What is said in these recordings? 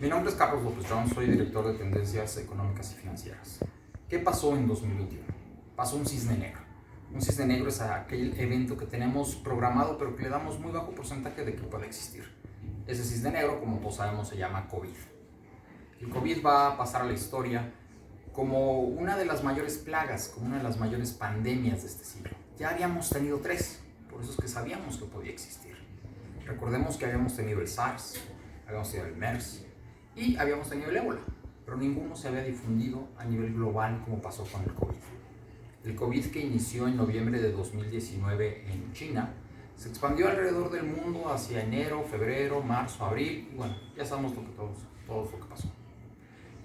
Mi nombre es Carlos López Jones, soy director de Tendencias Económicas y Financieras. ¿Qué pasó en 2021? Pasó un cisne negro. Un cisne negro es aquel evento que tenemos programado pero que le damos muy bajo porcentaje de que pueda existir. Ese cisne negro, como todos sabemos, se llama COVID. El COVID va a pasar a la historia como una de las mayores plagas, como una de las mayores pandemias de este siglo. Ya habíamos tenido 3, por eso es que sabíamos que podía existir. Recordemos que habíamos tenido el SARS, habíamos tenido el MERS y habíamos tenido el ébola, pero ninguno se había difundido a nivel global como pasó con el COVID. El COVID, que inició en noviembre de 2019 en China, se expandió alrededor del mundo hacia enero, febrero, marzo, abril, y bueno, ya sabemos todo lo que pasó.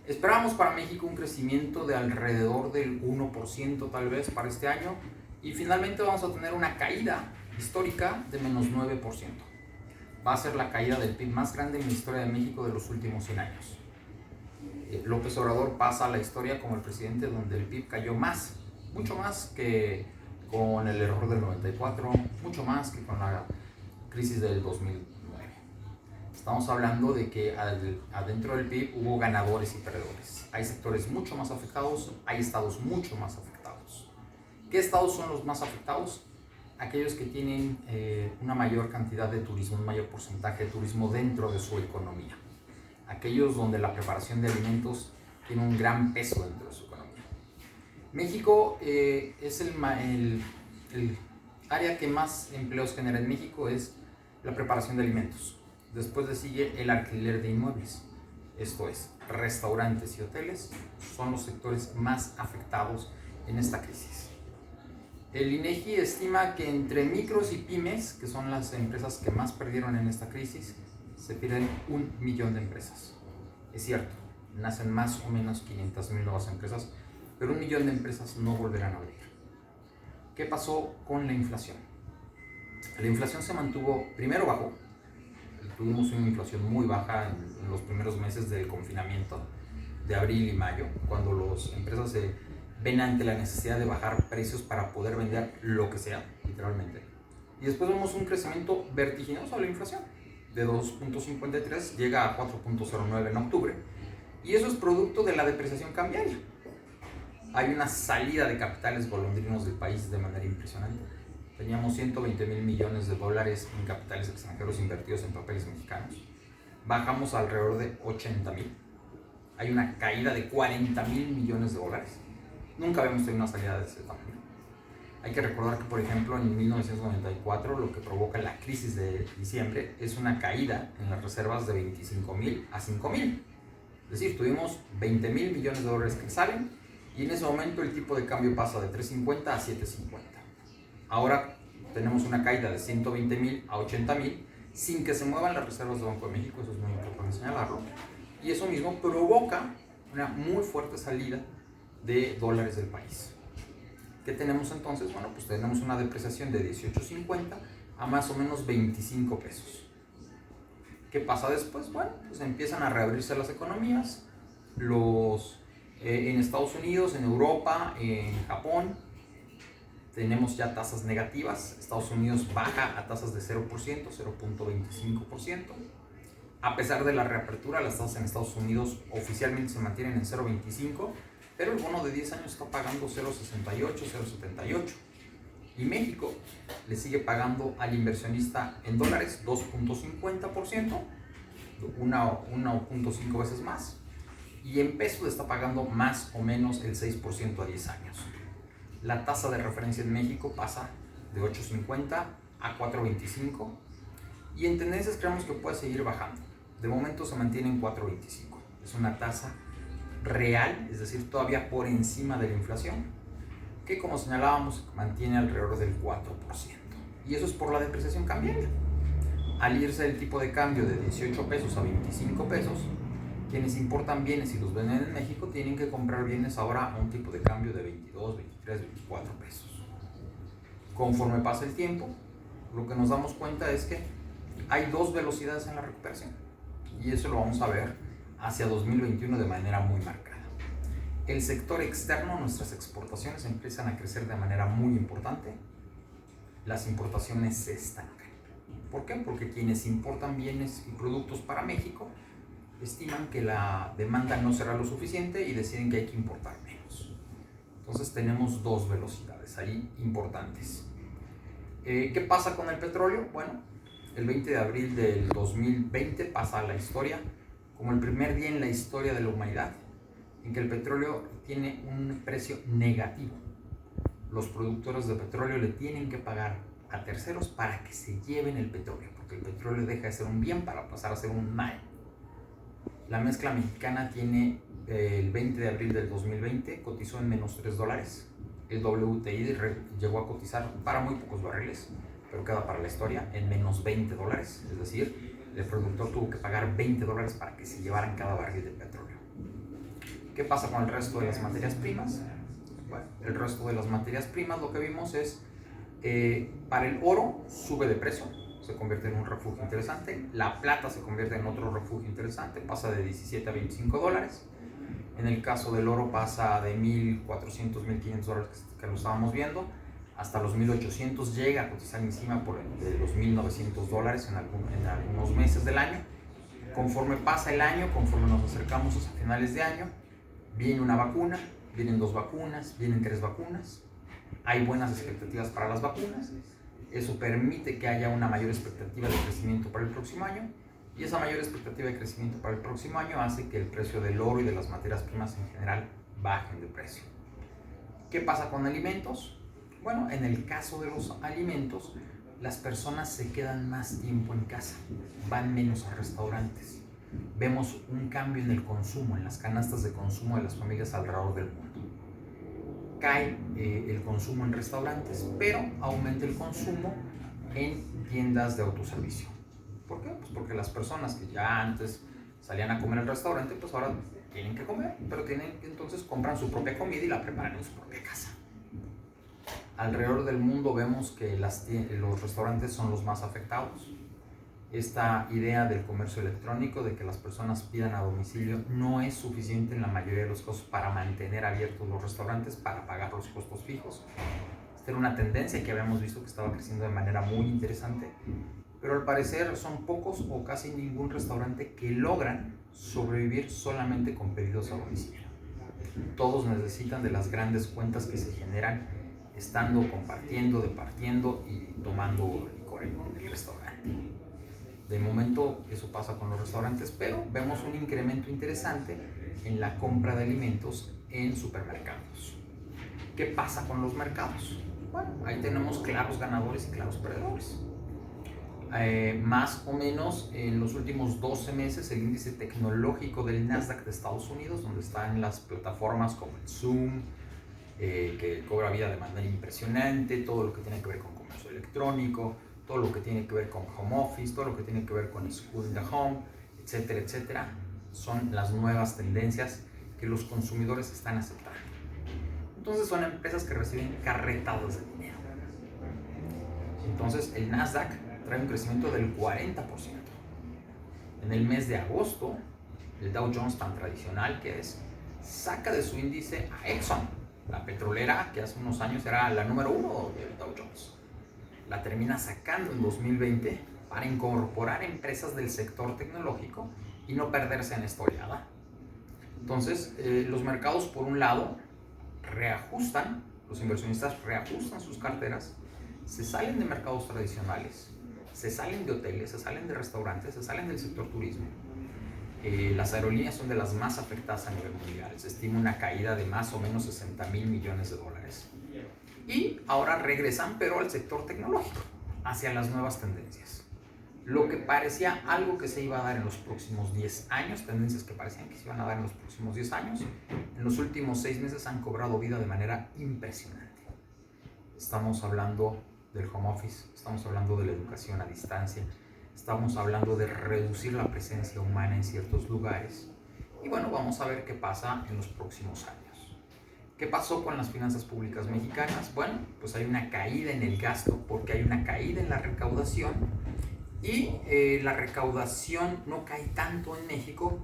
Esperamos para México un crecimiento de alrededor del 1% tal vez para este año, y finalmente vamos a tener una caída histórica de menos 9%. Va a ser la caída del PIB más grande en la historia de México de los últimos 100 años. López Obrador pasa a la historia como el presidente donde el PIB cayó más, mucho más que con el error del 94, mucho más que con la crisis del 2009. Estamos hablando de que adentro del PIB hubo ganadores y perdedores. Hay sectores mucho más afectados, hay estados mucho más afectados. ¿Qué estados son los más afectados? Aquellos que tienen una mayor cantidad de turismo, un mayor porcentaje de turismo dentro de su economía. Aquellos donde la preparación de alimentos tiene un gran peso dentro de su economía. México es el área que más empleos genera en México, es la preparación de alimentos. Después le sigue el alquiler de inmuebles. Esto es, restaurantes y hoteles son los sectores más afectados en esta crisis. El INEGI estima que entre micros y pymes, que son las empresas que más perdieron en esta crisis, se pierden 1 millón de empresas. Es cierto, nacen más o menos 500,000 nuevas empresas, pero 1 millón de empresas no volverán a abrir. ¿Qué pasó con la inflación? La inflación se mantuvo primero bajo. Tuvimos una inflación muy baja en los primeros meses del confinamiento de abril y mayo, cuando las empresas se ven ante la necesidad de bajar precios para poder vender lo que sea, literalmente. Y después vemos un crecimiento vertiginoso de la inflación. De 2.53 llega a 4.09 en octubre. Y eso es producto de la depreciación cambiaria. Hay una salida de capitales golondrinos del país de manera impresionante. Teníamos 120,000 millones de dólares en capitales extranjeros invertidos en papeles mexicanos. Bajamos alrededor de 80,000. Hay una caída de 40,000 millones de dólares. Nunca habíamos tenido una salida de ese tamaño. Hay que recordar que, por ejemplo, en 1994 lo que provoca la crisis de diciembre es una caída en las reservas de 25,000 a 5,000. Es decir, tuvimos 20,000 millones de dólares que salen, y en ese momento el tipo de cambio pasa de 3.50 a 7.50. Ahora tenemos una caída de 120,000 a 80,000 sin que se muevan las reservas de Banco de México, eso es muy importante señalarlo, y eso mismo provoca una muy fuerte salida de dólares del país. ¿Qué tenemos entonces? Bueno, pues tenemos una depreciación de 18.50 a más o menos 25 pesos. ¿Qué pasa después? Bueno, pues empiezan a reabrirse las economías, en Estados Unidos, en Europa, en Japón, tenemos ya tasas negativas. Estados Unidos baja a tasas de 0%, 0.25%. A pesar de la reapertura, las tasas en Estados Unidos oficialmente se mantienen en 0.25%, pero el bono de 10 años está pagando 0.68, 0.78. Y México le sigue pagando al inversionista en dólares 2.50%, 1.5 veces más. Y en pesos le está pagando más o menos el 6% a 10 años. La tasa de referencia en México pasa de 8.50 a 4.25, y en tendencias creemos que puede seguir bajando. De momento se mantiene en 4.25. Es una tasa real, es decir, todavía por encima de la inflación, que, como señalábamos, mantiene alrededor del 4%. Y eso es por la depreciación cambiaria. Al irse el tipo de cambio de 18 pesos a 25 pesos, quienes importan bienes y los venden en México tienen que comprar bienes ahora a un tipo de cambio de 22, 23, 24 pesos. Conforme pasa el tiempo, lo que nos damos cuenta es que hay 2 velocidades en la recuperación, y eso lo vamos a ver hacia 2021 de manera muy marcada. El sector externo, nuestras exportaciones, empiezan a crecer de manera muy importante. Las importaciones se estancan. ¿Por qué? Porque quienes importan bienes y productos para México estiman que la demanda no será lo suficiente y deciden que hay que importar menos. Entonces tenemos dos velocidades ahí importantes. ¿Qué pasa con el petróleo? Bueno, el 20 de abril del 2020 pasa a la historia como el primer día en la historia de la humanidad en que el petróleo tiene un precio negativo. Los productores de petróleo le tienen que pagar a terceros para que se lleven el petróleo, porque el petróleo deja de ser un bien para pasar a ser un mal. La mezcla mexicana tiene el 20 de abril del 2020 cotizó en menos $3. El WTI llegó a cotizar para muy pocos barriles, pero queda para la historia en menos $20. Es decir, el productor tuvo que pagar $20 para que se llevaran cada barril de petróleo. ¿Qué pasa con el resto de las materias primas? Bueno, el resto de las materias primas lo que vimos es para el oro sube de precio, se convierte en un refugio interesante. La plata se convierte en otro refugio interesante, pasa de 17 a $25. En el caso del oro pasa de $1,400, $1,500 que lo estábamos viendo, hasta los 1,800, llega a cotizar encima de los $1,900 en algunos meses del año. Conforme pasa el año, conforme nos acercamos a finales de año, viene una vacuna, vienen 2 vacunas, vienen 3 vacunas. Hay buenas expectativas para las vacunas. Eso permite que haya una mayor expectativa de crecimiento para el próximo año. Y esa mayor expectativa de crecimiento para el próximo año hace que el precio del oro y de las materias primas en general bajen de precio. ¿Qué pasa con alimentos? Bueno, en el caso de los alimentos, las personas se quedan más tiempo en casa, van menos a restaurantes. Vemos un cambio en el consumo, en las canastas de consumo de las familias alrededor del mundo. Cae el consumo en restaurantes, pero aumenta el consumo en tiendas de autoservicio. ¿Por qué? Pues porque las personas que ya antes salían a comer al restaurante, pues ahora tienen que comer, pero entonces compran su propia comida y la preparan en su propia casa. Alrededor del mundo vemos que los restaurantes son los más afectados. Esta idea del comercio electrónico, de que las personas pidan a domicilio, no es suficiente en la mayoría de los casos para mantener abiertos los restaurantes, para pagar los costos fijos. Esta era una tendencia que habíamos visto que estaba creciendo de manera muy interesante, pero al parecer son pocos o casi ningún restaurante que logran sobrevivir solamente con pedidos a domicilio. Todos necesitan de las grandes cuentas que se generan estando, compartiendo, departiendo y tomando licor en el restaurante. De momento eso pasa con los restaurantes, pero vemos un incremento interesante en la compra de alimentos en supermercados. ¿Qué pasa con los mercados? Bueno, ahí tenemos claros ganadores y claros perdedores. Más o menos en los últimos 12 meses el índice tecnológico del Nasdaq de Estados Unidos, donde están las plataformas como el Zoom, que cobra vida de manera impresionante, todo lo que tiene que ver con comercio electrónico, todo lo que tiene que ver con home office, todo lo que tiene que ver con school in the home, etcétera, etcétera, son las nuevas tendencias que los consumidores están aceptando. Entonces son empresas que reciben carretadas de dinero. Entonces el Nasdaq trae un crecimiento del 40%. En el mes de agosto, el Dow Jones tan tradicional que es, saca de su índice a Exxon, la petrolera que hace unos años era la número 1 del Dow Jones. La termina sacando en 2020 para incorporar empresas del sector tecnológico y no perderse en esta oleada. Entonces, los mercados, por un lado, reajustan, los inversionistas reajustan sus carteras, se salen de mercados tradicionales, se salen de hoteles, se salen de restaurantes, se salen del sector turismo. Las aerolíneas son de las más afectadas a nivel mundial. Se estima una caída de más o menos $60,000 millones. Y ahora regresan, pero al sector tecnológico, hacia las nuevas tendencias. Lo que parecía algo que se iba a dar en los próximos 10 años, tendencias que parecían que se iban a dar en los próximos 10 años, en los últimos 6 meses han cobrado vida de manera impresionante. Estamos hablando del home office, estamos hablando de la educación a distancia, estamos hablando de reducir la presencia humana en ciertos lugares. Y bueno, vamos a ver qué pasa en los próximos años. ¿Qué pasó con las finanzas públicas mexicanas? Bueno, pues hay una caída en el gasto porque hay una caída en la recaudación y la recaudación no cae tanto en México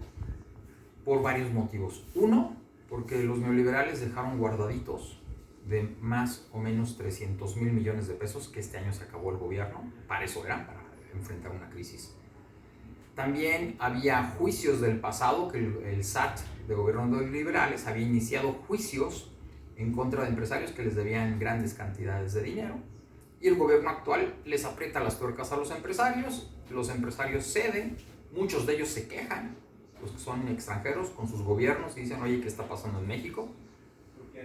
por varios motivos. Uno, porque los neoliberales dejaron guardaditos de más o menos 300,000 millones de pesos que este año se acabó el gobierno, para eso eran, para enfrentar una crisis. También había juicios del pasado, que el SAT de gobierno de liberales había iniciado juicios en contra de empresarios que les debían grandes cantidades de dinero. Y el gobierno actual les aprieta las tuercas a los empresarios ceden, muchos de ellos se quejan, los que son extranjeros, con sus gobiernos y dicen, oye, ¿qué está pasando en México?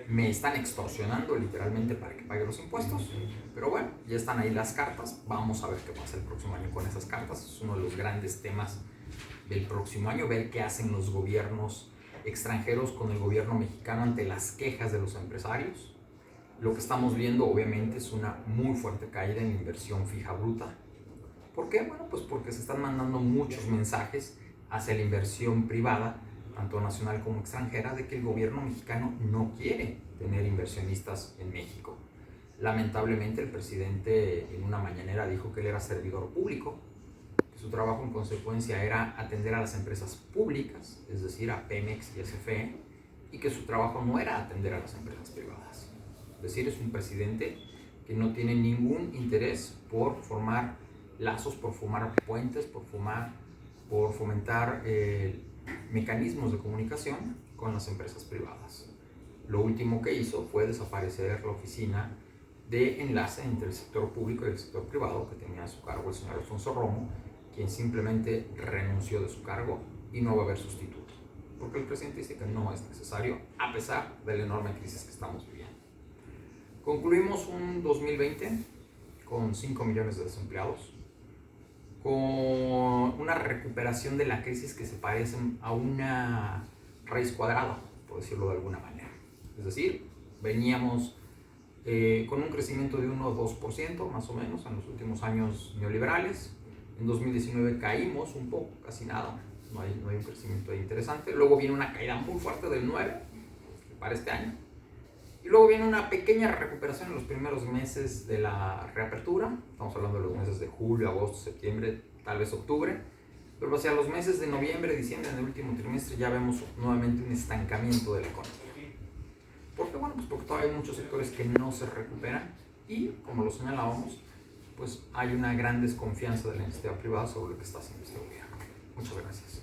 Me están extorsionando literalmente para que pague los impuestos. Pero bueno, ya están ahí las cartas, vamos a ver qué pasa el próximo año con esas cartas. Es uno de los grandes temas del próximo año, ver qué hacen los gobiernos extranjeros con el gobierno mexicano ante las quejas de los empresarios. Lo que estamos viendo obviamente es una muy fuerte caída en la inversión fija bruta. ¿Por qué? Bueno, pues porque se están mandando muchos mensajes hacia la inversión privada, tanto nacional como extranjera, de que el gobierno mexicano no quiere tener inversionistas en México. Lamentablemente el presidente en una mañanera dijo que él era servidor público, que su trabajo en consecuencia era atender a las empresas públicas, es decir, a Pemex y SFE, y que su trabajo no era atender a las empresas privadas. Es decir, es un presidente que no tiene ningún interés por formar lazos, por formar puentes, por fomentar mecanismos de comunicación con las empresas privadas. Lo último que hizo fue desaparecer la oficina de enlace entre el sector público y el sector privado que tenía a su cargo el señor Alfonso Romo, quien simplemente renunció de su cargo y no va a haber sustituto, porque el presidente dice que no es necesario a pesar de la enorme crisis que estamos viviendo. Concluimos un 2020 con 5 millones de desempleados, con una recuperación de la crisis que se parece a una raíz cuadrada, por decirlo de alguna manera. Es decir, veníamos con un crecimiento de 1 o 2% más o menos en los últimos años neoliberales. En 2019 caímos un poco, casi nada, no hay un crecimiento interesante. Luego viene una caída muy fuerte del 9% para este año. Y luego viene una pequeña recuperación en los primeros meses de la reapertura. Estamos hablando de los meses de julio, agosto, septiembre, tal vez octubre. Pero hacia los meses de noviembre, diciembre, en el último trimestre, ya vemos nuevamente un estancamiento de la economía. ¿Por qué? Bueno, pues porque todavía hay muchos sectores que no se recuperan y, como lo señalábamos, pues hay una gran desconfianza de la iniciativa privada sobre lo que está haciendo este gobierno. Muchas gracias.